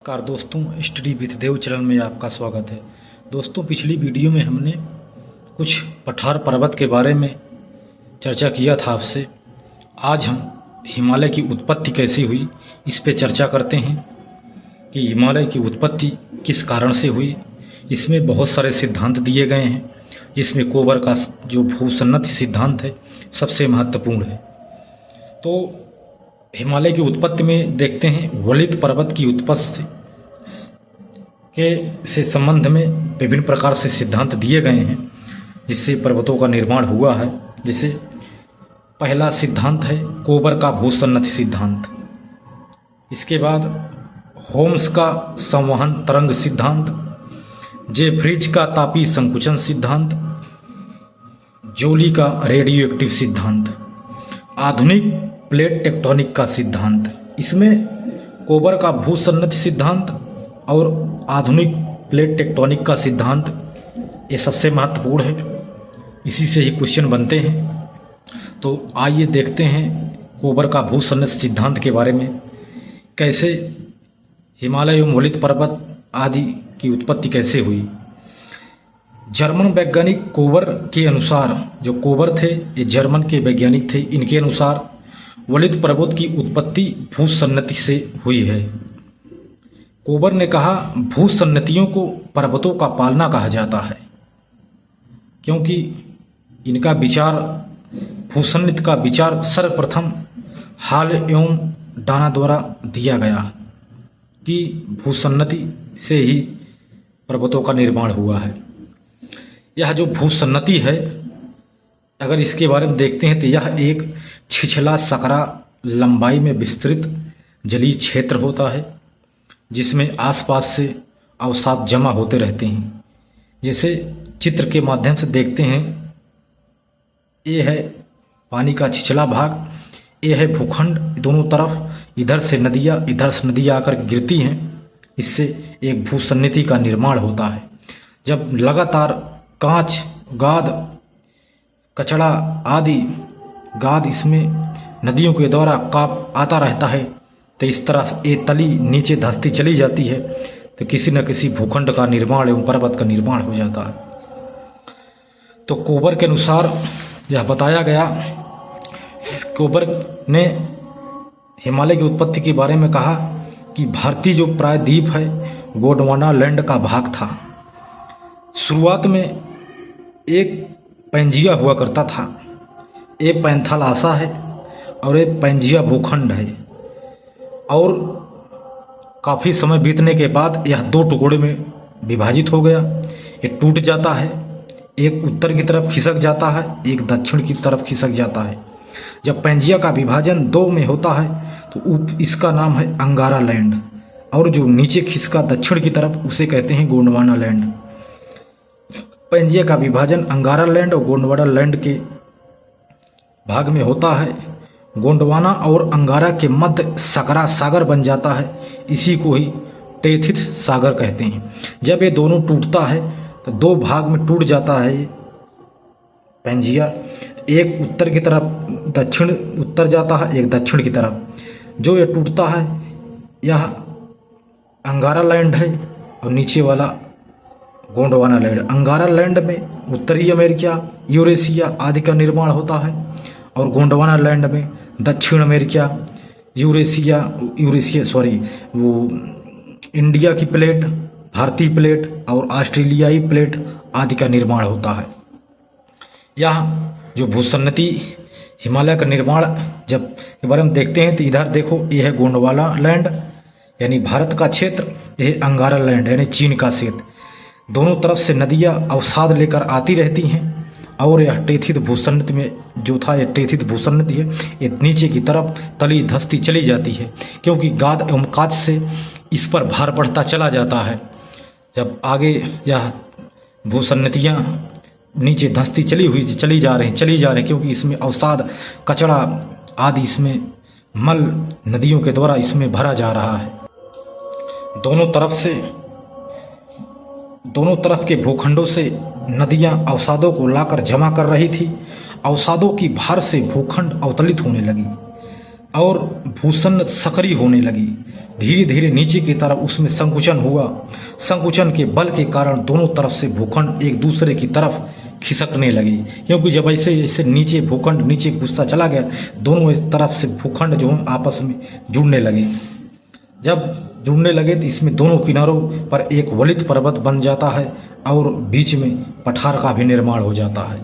नमस्कार दोस्तों, study with Dev channel में आपका स्वागत है। दोस्तों, पिछली वीडियो में हमने कुछ पठार पर्वत के बारे में चर्चा किया था आपसे। आज हम हिमालय की उत्पत्ति कैसी हुई इस पे चर्चा करते हैं कि हिमालय की उत्पत्ति किस कारण से हुई। इसमें बहुत सारे सिद्धांत दिए गए हैं, जिसमें कोबर का जो भूसन्नति सिद्धांत है सबसे महत्वपूर्ण है। तो हिमालय की उत्पत्ति में देखते हैं, वलित पर्वत की उत्पत्ति से संबंध में विभिन्न प्रकार से सिद्धांत दिए गए हैं, जिससे पर्वतों का निर्माण हुआ है। जैसे पहला सिद्धांत है कोबर का भूसन्नति सिद्धांत। इसके बाद होम्स का संवहन तरंग सिद्धांत, जेफ्रीज का तापीय संकुचन सिद्धांत, जोली का रेडियो एक्टिव सिद्धांत, आधुनिक प्लेट टेक्टोनिक का सिद्धांत। इसमें कोबर का भूसन्नति सिद्धांत और आधुनिक प्लेट टेक्टोनिक का सिद्धांत ये सबसे महत्वपूर्ण है, इसी से ही क्वेश्चन बनते हैं। तो आइए देखते हैं कोबर का भूसन्नति सिद्धांत के बारे में, कैसे हिमालय एवं वलित पर्वत आदि की उत्पत्ति कैसे हुई। जर्मन वैज्ञानिक कोबर के अनुसार, जो कोबर थे ये जर्मन के वैज्ञानिक थे, इनके अनुसार वलित पर्वत की उत्पत्ति भूसन्नति से हुई है। कोबर ने कहा, भूसन्नतियों को पर्वतों का पालना कहा जाता है, क्योंकि इनका विचार, भूसन्नति का विचार सर्वप्रथम हॉल एवं डाना द्वारा दिया गया कि भूसन्नति से ही पर्वतों का निर्माण हुआ है। यह जो भूसन्नति है, अगर इसके बारे में देखते हैं तो यह एक छिछला सकरा लंबाई में विस्तृत जलीय क्षेत्र होता है, जिसमें आसपास से अवसाद जमा होते रहते हैं। जैसे चित्र के माध्यम से देखते हैं, ये है पानी का छिछला भाग, ये है भूखंड, दोनों तरफ इधर से नदियाँ आकर गिरती हैं। इससे एक भूसन्नति का निर्माण होता है। जब लगातार कांच, गाद, कचड़ा आदि गाद इसमें नदियों के द्वारा काप आता रहता है, तो इस तरह ये तली नीचे धंसती चली जाती है, तो किसी न किसी भूखंड का निर्माण एवं पर्वत का निर्माण हो जाता है। तो कोबर के अनुसार यह बताया गया, कोबर ने हिमालय की उत्पत्ति के बारे में कहा कि भारतीय जो प्रायद्वीप है गोंडवाना लैंड का भाग था। शुरुआत में एक पैंजिया हुआ करता था, ये पैंथालासा है और ये पैंजिया भूखंड है, और काफ़ी समय बीतने के बाद यह दो टुकड़े में विभाजित हो गया। ये टूट जाता है, एक उत्तर की तरफ खिसक जाता है, एक दक्षिण की तरफ खिसक जाता है। जब पैंजिया का विभाजन दो में होता है तो इसका नाम है अंगारा लैंड, और जो नीचे खिसका दक्षिण की तरफ उसे कहते हैं गोंडवाना लैंड। पैंजिया का विभाजन अंगारा लैंड और गोंडवाना लैंड के भाग में होता है। गोंडवाना और अंगारा के मध्य सकरा सागर बन जाता है, इसी को ही टेथित सागर कहते हैं। जब ये दोनों टूटता है तो दो भाग में टूट जाता है ये पैंजिया, एक उत्तर की तरफ दक्षिण उत्तर जाता है, एक दक्षिण की तरफ। जो ये टूटता है यह अंगारा लैंड है, और नीचे वाला गोंडवाना लैंड। अंगारा लैंड में उत्तरी अमेरिका, यूरेशिया आदि का निर्माण होता है, और गोंडवाना लैंड में दक्षिण अमेरिका, वो इंडिया की प्लेट, भारतीय प्लेट और ऑस्ट्रेलियाई प्लेट आदि का निर्माण होता है। यह जो भूसन्नति हिमालय का निर्माण जब के बारे में देखते हैं तो इधर देखो, यह है गोंडवाना लैंड यानी भारत का क्षेत्र, यह है अंगारा लैंड यानी चीन का क्षेत्र। दोनों तरफ से नदियाँ अवसाद लेकर आती रहती हैं, और यह टेथित भूसन्नति में जो था, यह टेथित भूसन्नति है, ये नीचे की तरफ तली धंसती चली जाती है, क्योंकि गाद एवं कांच से इस पर भार बढ़ता चला जाता है। जब आगे यह भूसन्नतियाँ नीचे धंसती चली जा रही, क्योंकि इसमें अवसाद, कचड़ा आदि, इसमें मल नदियों के द्वारा इसमें भरा जा रहा है। दोनों तरफ के भूखंडों से नदियां अवसादों को लाकर जमा कर रही थी। अवसादों की भार से भूखंड अवतलित होने लगी और भूसन्न सकरी होने लगी। धीरे धीरे नीचे की तरफ उसमें संकुचन हुआ। संकुचन के बल के कारण दोनों तरफ से भूखंड एक दूसरे की तरफ खिसकने लगे, क्योंकि जब ऐसे ऐसे नीचे भूखंड नीचे घुसता चला गया, दोनों इस तरफ से भूखंड जो है आपस में जुड़ने लगे। जब जुड़ने लगे तो इसमें दोनों किनारों पर एक वलित पर्वत बन जाता है और बीच में पठार का भी निर्माण हो जाता है।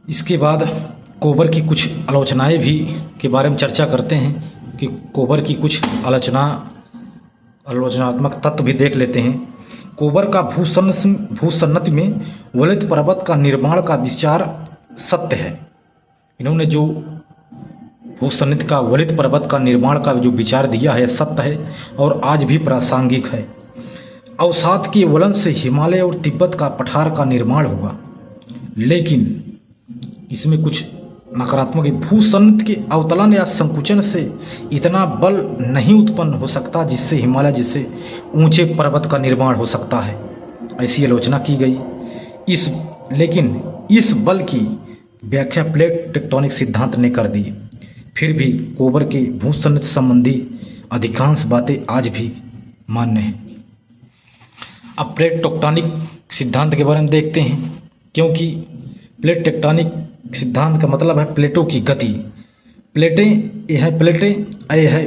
इसके बाद कोबर की कुछ आलोचनाएं भी के बारे में चर्चा करते हैं कि कोबर की कुछ आलोचनात्मक तत्व भी देख लेते हैं। कोबर का भूसन्नति में वलित पर्वत का निर्माण का विचार सत्य है। इन्होंने जो भूसन्नति का वलित पर्वत का निर्माण का जो विचार दिया है सत्य है और आज भी प्रासंगिक है। अवसाद के वलन से हिमालय और तिब्बत का पठार का निर्माण हुआ, लेकिन इसमें कुछ नकारात्मक है। भूसन्नति के अवतलन या संकुचन से इतना बल नहीं उत्पन्न हो सकता जिससे हिमालय जैसे ऊंचे पर्वत का निर्माण हो सकता है, ऐसी आलोचना की गई। लेकिन इस बल की व्याख्या प्लेट टेक्टोनिक सिद्धांत ने कर दी। फिर भी कोबर के भूसन्नति संबंधी अधिकांश बातें आज भी मान्य हैं। अब प्लेट टेक्टोनिक सिद्धांत के बारे में देखते हैं, क्योंकि प्लेट टेक्टोनिक सिद्धांत का मतलब है प्लेटों की गति। प्लेटें ये है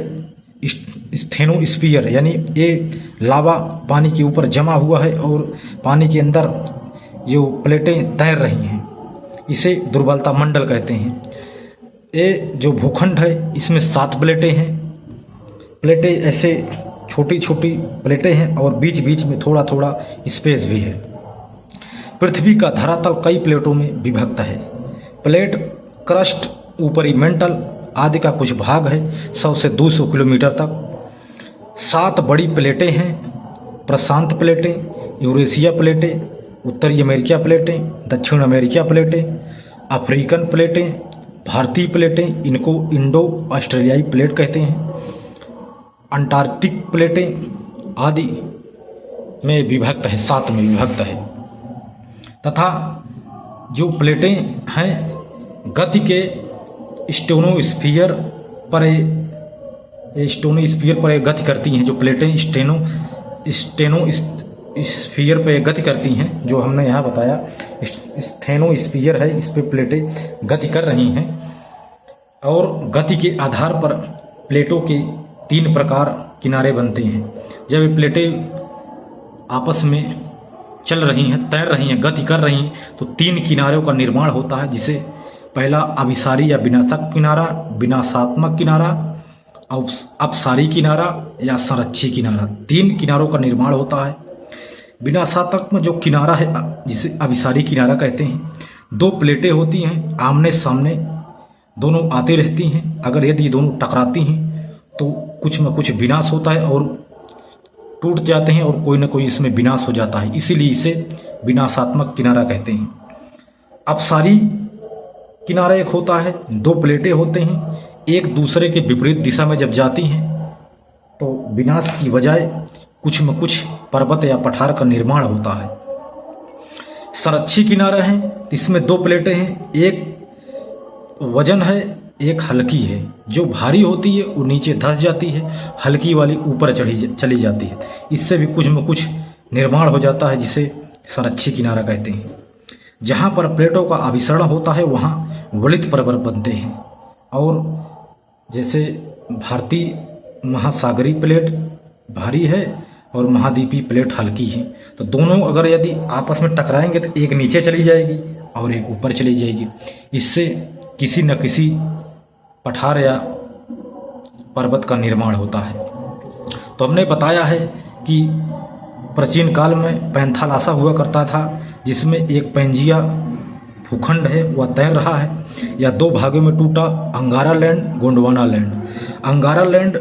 स्टेनोस्फीयर, यानी ये लावा पानी के ऊपर जमा हुआ है और पानी के अंदर जो प्लेटें तैर रही हैं, इसे दुर्बलता मंडल कहते हैं। ये जो भूखंड है इसमें 7 प्लेटें हैं। प्लेटें ऐसे छोटी छोटी प्लेटें हैं और बीच बीच में थोड़ा थोड़ा स्पेस भी है। पृथ्वी का धरातल कई प्लेटों में विभक्त है। प्लेट क्रस्ट, ऊपरी मेंटल आदि का कुछ भाग है 100 से 200 किलोमीटर तक। 7 बड़ी प्लेटें हैं: प्रशांत प्लेटें, यूरेशिया प्लेटें, उत्तरी अमेरिका प्लेटें, दक्षिण अमेरिका प्लेटें, अफ्रीकन प्लेटें, भारतीय प्लेटें, इनको इंडो ऑस्ट्रेलियाई प्लेट कहते हैं, अंटार्कटिक प्लेटें आदि में विभक्त है, 7 में विभक्त है। तथा जो प्लेटें हैं गति के स्टेनोस्फीयर पर गति करती हैं। जो प्लेटें स्टेनोस्फीयर पर गति करती हैं, जो हमने यहाँ बताया स्टेनोस्फीयर है, इस पे प्लेटें गति कर रही हैं। और गति के आधार पर प्लेटों के 3 प्रकार किनारे बनते हैं। जब ये प्लेटें आपस में चल रही हैं, तैर रही हैं, गति कर रही हैं, तो 3 किनारों का निर्माण होता है, जिसे पहला अभिसारी या विनाशक किनारा, विनाशात्मक किनारा, अपसारी किनारा या संरक्षी किनारा, 3 किनारों का निर्माण होता है। विनाशात्मक में जो किनारा है जिसे अभिसारी किनारा कहते हैं, 2 प्लेटें होती हैं, आमने सामने दोनों आती रहती हैं। अगर यदि दोनों टकराती हैं तो कुछ न कुछ विनाश होता है और टूट जाते हैं और कोई न कोई इसमें विनाश हो जाता है, इसीलिए इसे विनाशात्मक किनारा कहते हैं। अपसारी किनारा एक होता है, 2 प्लेटें होते हैं, एक दूसरे के विपरीत दिशा में जब जाती हैं तो विनाश की बजाय कुछ न कुछ पर्वत या पठार का निर्माण होता है। संरक्षी किनारा है, इसमें 2 प्लेटें हैं, एक वजन है, एक हल्की है। जो भारी होती है वो नीचे धंस जाती है, हल्की वाली ऊपर चली जाती है। इससे भी कुछ न कुछ निर्माण हो जाता है, जिसे संरक्षी किनारा कहते हैं। जहाँ पर प्लेटों का अभिसरण होता है वहाँ वलित पर्वत बनते हैं। और जैसे भारतीय महासागरीय प्लेट भारी है और महाद्वीपीय प्लेट हल्की है, तो दोनों अगर यदि आपस में टकराएंगे तो एक नीचे चली जाएगी और एक ऊपर चली जाएगी। इससे किसी न किसी पठार या पर्वत का निर्माण होता है। तो हमने बताया है कि प्राचीन काल में पैंथालासा हुआ करता था, जिसमें एक पैंजिया भूखंड है वह तैर रहा है या 2 भागों में टूटा, अंगारा लैंड, गोंडवाना लैंड। अंगारा लैंड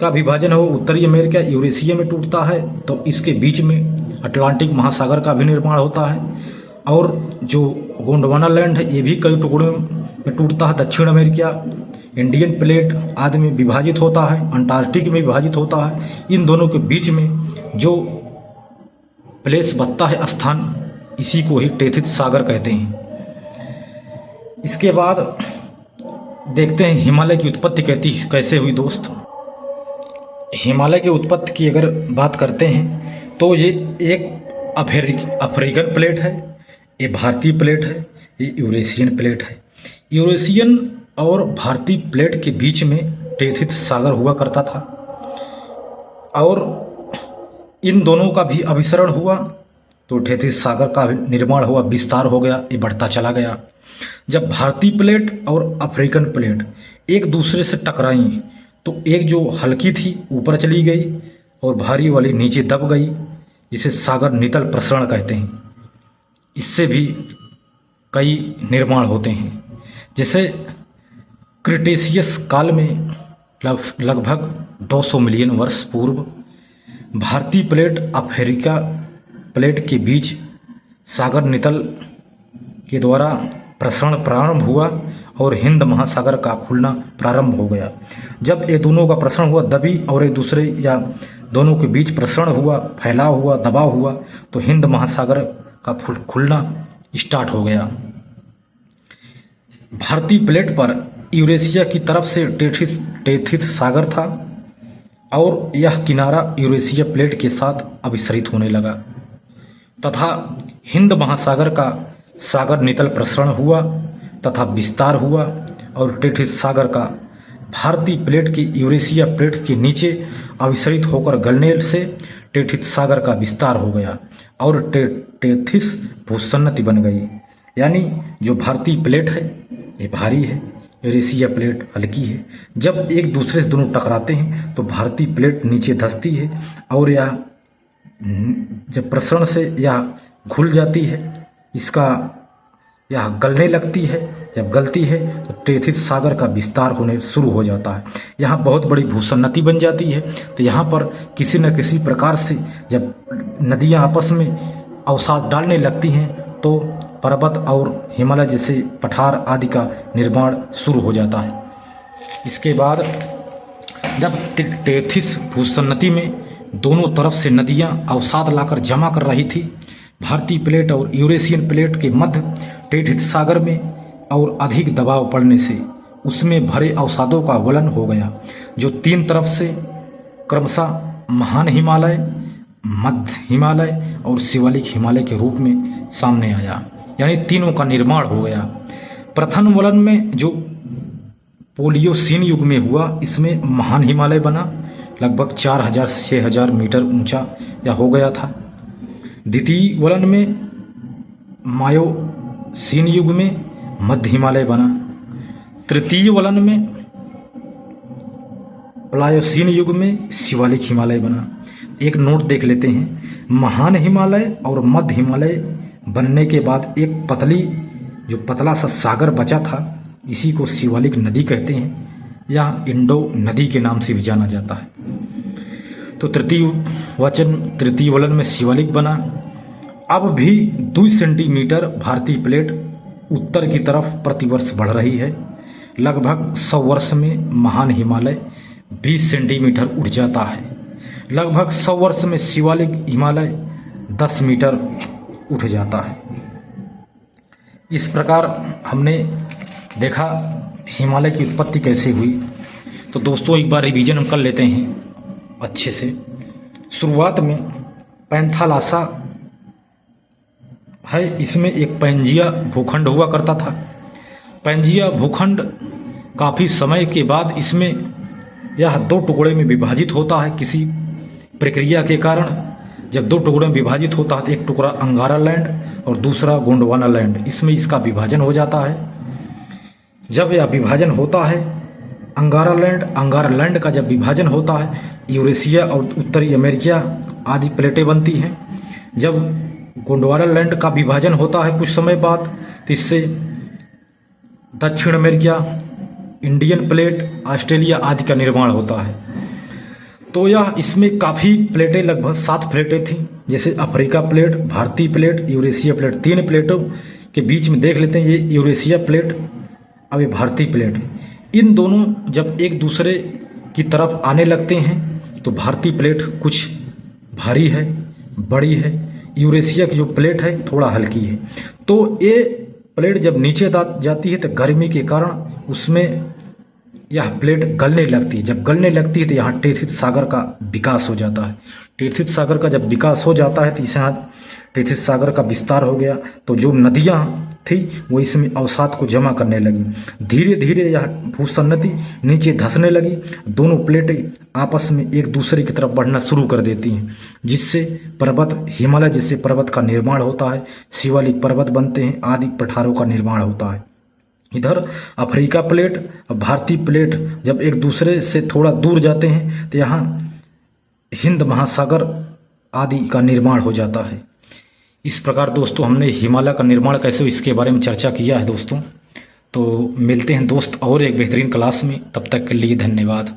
का विभाजन है वो उत्तरी अमेरिका यूरेशिया में टूटता है, तो इसके बीच में अटलांटिक महासागर का भी निर्माण होता है। और जो गोंडवाना लैंड है ये भी कई टुकड़ों में टूटता है, दक्षिण अमेरिका, इंडियन प्लेट आदि में विभाजित होता है, अंटार्कटिक में विभाजित होता है। इन दोनों के बीच में जो प्लेस बचता है स्थान, इसी को ही टेथित सागर कहते हैं। इसके बाद देखते हैं हिमालय की उत्पत्ति कैसे हुई दोस्त। हिमालय की उत्पत्ति की अगर बात करते हैं तो ये एक अफ्रीकन प्लेट है, ये भारतीय प्लेट है, ये यूरेशियन प्लेट है। यूरेशियन और भारतीय प्लेट के बीच में टेथिस सागर हुआ करता था और इन दोनों का भी अभिसरण हुआ तो टेथिस सागर का निर्माण हुआ, विस्तार हो गया, ये बढ़ता चला गया। जब भारतीय प्लेट और अफ्रीकन प्लेट एक दूसरे से टकराई तो एक जो हल्की थी ऊपर चली गई और भारी वाली नीचे दब गई, जिसे सागर नितल प्रसरण कहते हैं। इससे भी कई निर्माण होते हैं। जैसे क्रिटेशियस काल में लगभग 200 मिलियन वर्ष पूर्व भारतीय प्लेट अफ्रीका प्लेट के बीच सागर नितल के द्वारा प्रसरण प्रारंभ हुआ और हिंद महासागर का खुलना प्रारंभ हो गया। जब ये दोनों का प्रसरण हुआ, दबी और एक दूसरे या दोनों के बीच प्रसरण हुआ, फैलाव हुआ, दबाव हुआ, तो हिंद महासागर का खुलना स्टार्ट हो गया। भारतीय प्लेट पर यूरेशिया की तरफ से टेथिस सागर था और यह किनारा यूरेशिया प्लेट के साथ अभिसरित होने लगा तथा हिंद महासागर का सागर नितल प्रसरण हुआ तथा विस्तार हुआ और टेथिस सागर का भारतीय प्लेट की यूरेशिया प्लेट के नीचे अभिसरित होकर गलने से टेथिस सागर का विस्तार हो गया और टेथिस भूसन्नति बन गई। यानी जो भारतीय प्लेट है ये भारी है, यूरेशिया प्लेट हल्की है। जब एक दूसरे से दोनों टकराते हैं तो भारतीय प्लेट नीचे धंसती है और यह जब प्रसरण से यह घुल जाती है, इसका यह गलने लगती है। जब गलती है तो टेथिस सागर का विस्तार होने शुरू हो जाता है। यहाँ बहुत बड़ी भूसन्नति बन जाती है। तो यहाँ पर किसी न किसी प्रकार से जब नदियाँ आपस में अवसाद डालने लगती हैं तो पर्वत और हिमालय जैसे पठार आदि का निर्माण शुरू हो जाता है। इसके बाद जब टेथिस भूसन्नति में दोनों तरफ से नदियां अवसाद लाकर जमा कर रही थी, भारतीय प्लेट और यूरेशियन प्लेट के मध्य टेथिस सागर में और अधिक दबाव पड़ने से उसमें भरे अवसादों का वलन हो गया, जो तीन तरफ से क्रमशः महान हिमालय, मध्य हिमालय और शिवालिक हिमालय के रूप में सामने आया। यानी तीनों का निर्माण हो गया। प्रथम वलन में जो पोलियोसीन युग में हुआ, इसमें महान हिमालय बना, लगभग 4000 से 6000 मीटर ऊंचा या हो गया था। द्वितीय वलन में मायोसीन युग में मध्य हिमालय बना। तृतीय वलन में प्लायोसीन युग में शिवालिक हिमालय बना। एक नोट देख लेते हैं, महान हिमालय और मध्य हिमालय बनने के बाद एक जो पतला सा सागर बचा था, इसी को शिवालिक नदी कहते हैं या इंडो नदी के नाम से भी जाना जाता है। तो तृतीय वलन में शिवालिक बना। अब भी 2 सेंटीमीटर भारतीय प्लेट उत्तर की तरफ प्रतिवर्ष बढ़ रही है। लगभग 100 वर्ष में महान हिमालय 20 सेंटीमीटर उठ जाता है। लगभग 100 वर्ष में शिवालिक हिमालय 10 मीटर उठ जाता है। इस प्रकार हमने देखा हिमालय की उत्पत्ति कैसे हुई। तो दोस्तों एक बार रिवीजन हम कर लेते हैं अच्छे से। शुरुआत में पैंथालासा है, इसमें एक पैंजिया भूखंड हुआ करता था। पैंजिया भूखंड काफ़ी समय के बाद इसमें यह 2 टुकड़े में विभाजित होता है किसी प्रक्रिया के कारण। जब 2 टुकड़े में विभाजित होता है, एक टुकड़ा अंगारा लैंड और दूसरा गोंडवाना लैंड, इसमें इसका विभाजन हो जाता है। जब यह विभाजन होता है अंगारा लैंड का जब विभाजन होता है, यूरेशिया और उत्तरी अमेरिका आदि प्लेटें बनती हैं। जब गोंडवाना लैंड का विभाजन होता है कुछ समय बाद, तो इससे दक्षिण अमेरिका, इंडियन प्लेट, ऑस्ट्रेलिया आदि का निर्माण होता है। तो यह इसमें काफ़ी प्लेटें, लगभग 7 प्लेटें थीं। जैसे अफ्रीका प्लेट, भारतीय प्लेट, यूरेशिया प्लेट, 3 प्लेटों के बीच में देख लेते हैं। ये यूरेशिया प्लेट, अब ये भारतीय प्लेट। इन दोनों जब एक दूसरे की तरफ आने लगते हैं तो भारतीय प्लेट कुछ भारी है, बड़ी है। यूरेशिया की जो प्लेट है थोड़ा हल्की है। तो ये प्लेट जब नीचे जाती है तो गर्मी के कारण उसमें यह प्लेट गलने लगती है। जब गलने लगती है तो यहाँ टेथित सागर का विकास हो जाता है। टेथित सागर का जब विकास हो जाता है तो यहाँ टेथित सागर का विस्तार हो गया, तो जो नदियाँ थी वो इसमें अवसाद को जमा करने लगी। धीरे धीरे यह भूसन्नति नीचे धंसने लगी। दोनों प्लेटें आपस में एक दूसरे की तरफ बढ़ना शुरू कर देती हैं, जिससे पर्वत, हिमालय जैसे पर्वत का निर्माण होता है, शिवालिक पर्वत बनते हैं, आदि पठारों का निर्माण होता है। इधर अफ्रीका प्लेट और भारतीय प्लेट जब एक दूसरे से थोड़ा दूर जाते हैं तो यहाँ हिंद महासागर आदि का निर्माण हो जाता है। इस प्रकार दोस्तों हमने हिमालय का निर्माण कैसे इसके बारे में चर्चा किया है दोस्तों। तो मिलते हैं दोस्त और एक बेहतरीन क्लास में, तब तक के लिए धन्यवाद।